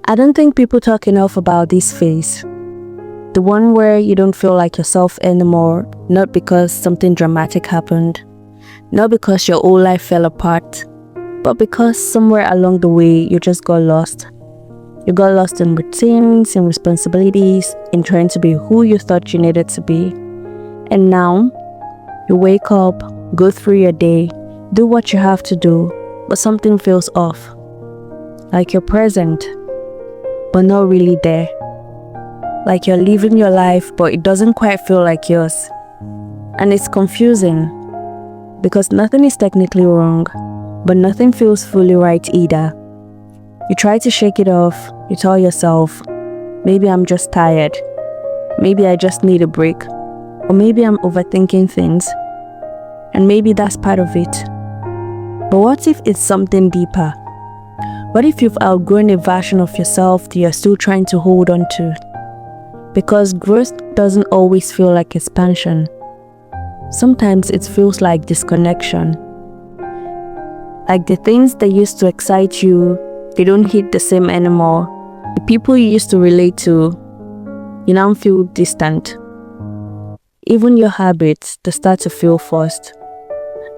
I don't think people talk enough about this phase. The one where you don't feel like yourself anymore, not because something dramatic happened, not because your whole life fell apart, but because somewhere along the way you just got lost. You got lost in routines, in responsibilities, in trying to be who you thought you needed to be. And now, you wake up, go through your day, do what you have to do, but something feels off. Like you're present, but not really there. Like you're living your life, but it doesn't quite feel like yours. And it's confusing, because nothing is technically wrong, but nothing feels fully right either. You try to shake it off, you tell yourself, maybe I'm just tired, maybe I just need a break, or maybe I'm overthinking things, and maybe that's part of it. But what if it's something deeper? What if you've outgrown a version of yourself that you're still trying to hold on to? Because growth doesn't always feel like expansion. Sometimes it feels like disconnection. Like the things that used to excite you, they don't hit the same anymore. The people you used to relate to, you now feel distant. Even your habits, they start to feel forced.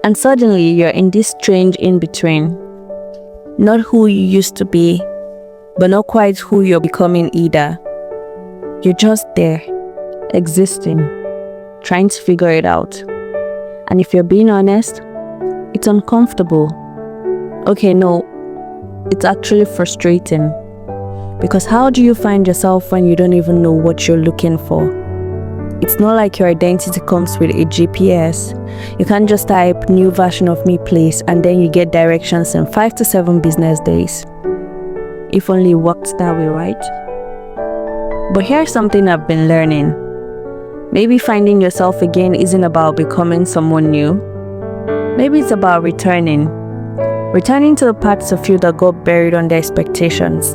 And suddenly you're in this strange in-between. Not who you used to be, but not quite who you're becoming either. You're just there, existing, trying to figure it out. And if you're being honest, it's uncomfortable. Okay, no, it's actually frustrating. Because how do you find yourself when you don't even know what you're looking for? It's not like your identity comes with a GPS. You can't just type new version of me please and then you get directions in 5 to 7 business days. If only it worked that way, right? But here's something I've been learning. Maybe finding yourself again isn't about becoming someone new. Maybe it's about returning. Returning to the parts of you that got buried under expectations.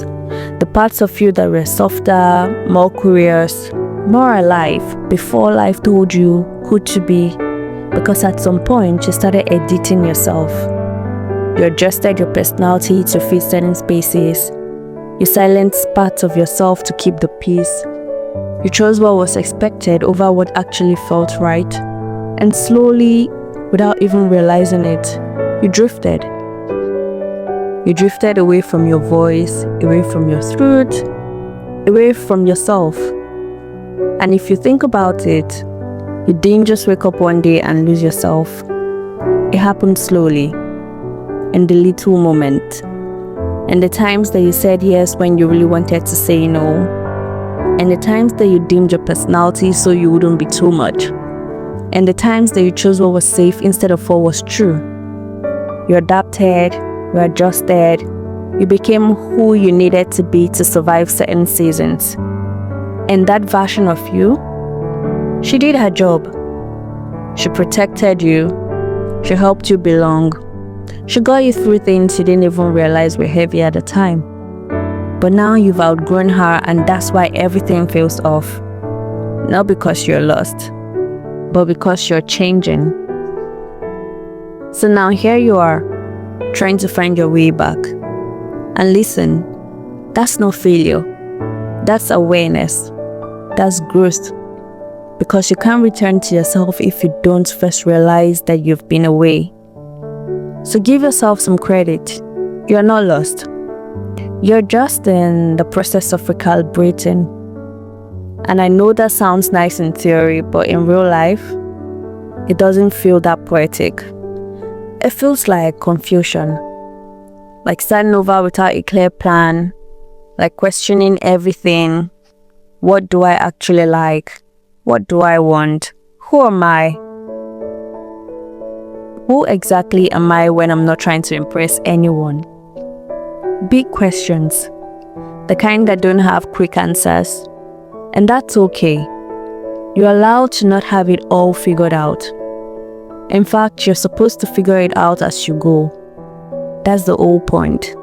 The parts of you that were softer, more curious, more alive before life told you who to be. Because at some point you started editing yourself. You adjusted your personality to fit certain spaces. You silenced parts of yourself to keep the peace. You chose what was expected over what actually felt right. And slowly, without even realizing it, you drifted. You drifted away from your voice, away from your truth, away from yourself. And if you think about it, you didn't just wake up one day and lose yourself. It happened slowly, in the little moment. And the times that you said yes when you really wanted to say no. And the times that you dimmed your personality so you wouldn't be too much. And the times that you chose what was safe instead of what was true. You adapted, you adjusted, you became who you needed to be to survive certain seasons. And that version of you, she did her job. She protected you. She helped you belong. She got you through things you didn't even realize were heavy at the time. But now you've outgrown her and that's why everything feels off. Not because you're lost, but because you're changing. So now here you are, trying to find your way back. And listen, that's not failure. That's awareness. That's growth. Because you can't return to yourself if you don't first realize that you've been away. So give yourself some credit. You're not lost. You're just in the process of recalibrating. And I know that sounds nice in theory, but in real life, it doesn't feel that poetic. It feels like confusion. Like starting over without a clear plan. Like questioning everything. What do I actually like? What do I want? Who am I? Who exactly am I when I'm not trying to impress anyone? Big questions, the kind that don't have quick answers. And that's okay. You're allowed to not have it all figured out. In fact, you're supposed to figure it out as you go. That's the whole point.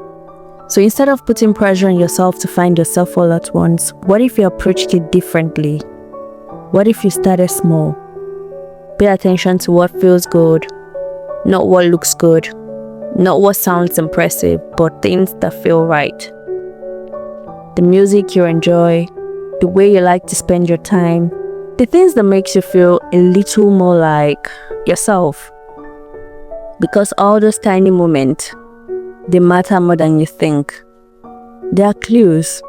So instead of putting pressure on yourself to find yourself all at once, what if you approached it differently? What if you started small? Pay attention to what feels good, not what looks good. Not what sounds impressive, but things that feel right. The music you enjoy, the way you like to spend your time, the things that makes you feel a little more like yourself. Because all those tiny moments, they matter more than you think. They are clues.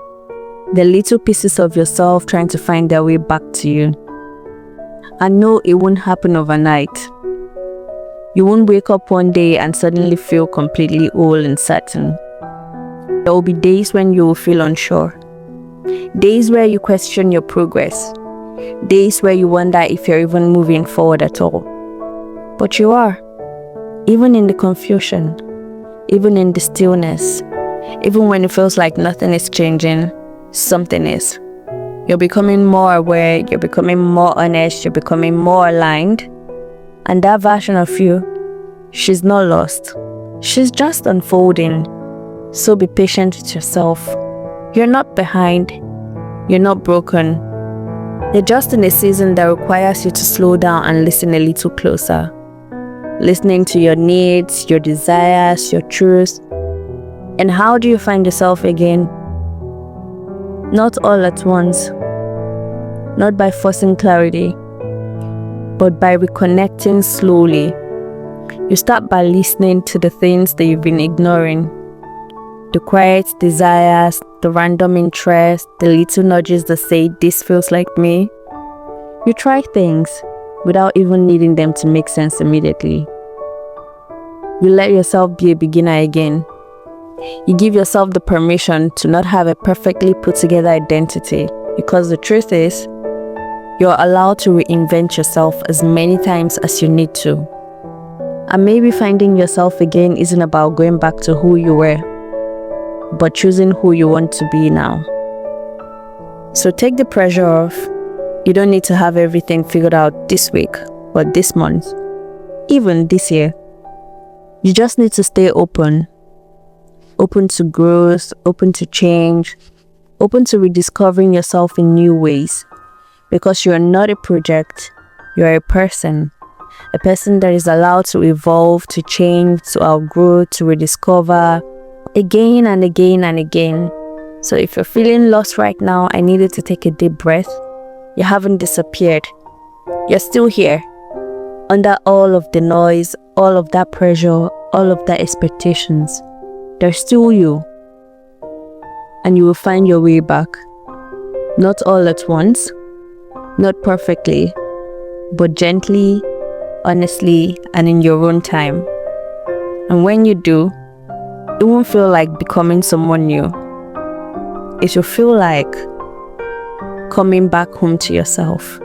They're little pieces of yourself trying to find their way back to you. I know it won't happen overnight. You won't wake up one day and suddenly feel completely whole and certain. There will be days when you will feel unsure. Days where you question your progress. Days where you wonder if you're even moving forward at all. But you are. Even in the confusion. Even in the stillness. Even when it feels like nothing is changing, something is. You're becoming more aware, you're becoming more honest, you're becoming more aligned. And that version of you, she's not lost. She's just unfolding. So be patient with yourself. You're not behind. You're not broken. You're just in a season that requires you to slow down and listen a little closer. Listening to your needs, your desires, your truths. And how do you find yourself again? Not all at once, not by forcing clarity, but by reconnecting slowly. You start by listening to the things that you've been ignoring. The quiet desires, the random interests, the little nudges that say, this feels like me. You try things without even needing them to make sense immediately. You let yourself be a beginner again. You give yourself the permission to not have a perfectly put together identity, because the truth is, you're allowed to reinvent yourself as many times as you need to. And maybe finding yourself again isn't about going back to who you were, but choosing who you want to be now. So take the pressure off. You don't need to have everything figured out this week or this month, even this year. You just need to stay open. Open to growth, open to change, open to rediscovering yourself in new ways. Because you're not a project, you're a person that is allowed to evolve, to change, to outgrow, to rediscover again and again and again. So if you're feeling lost right now, I need you to take a deep breath. You haven't disappeared. You're still here. Under all of the noise, all of that pressure, all of that expectations. There's still you, and you will find your way back. Not all at once, not perfectly, but gently, honestly, and in your own time. And when you do, it won't feel like becoming someone new. It will feel like coming back home to yourself.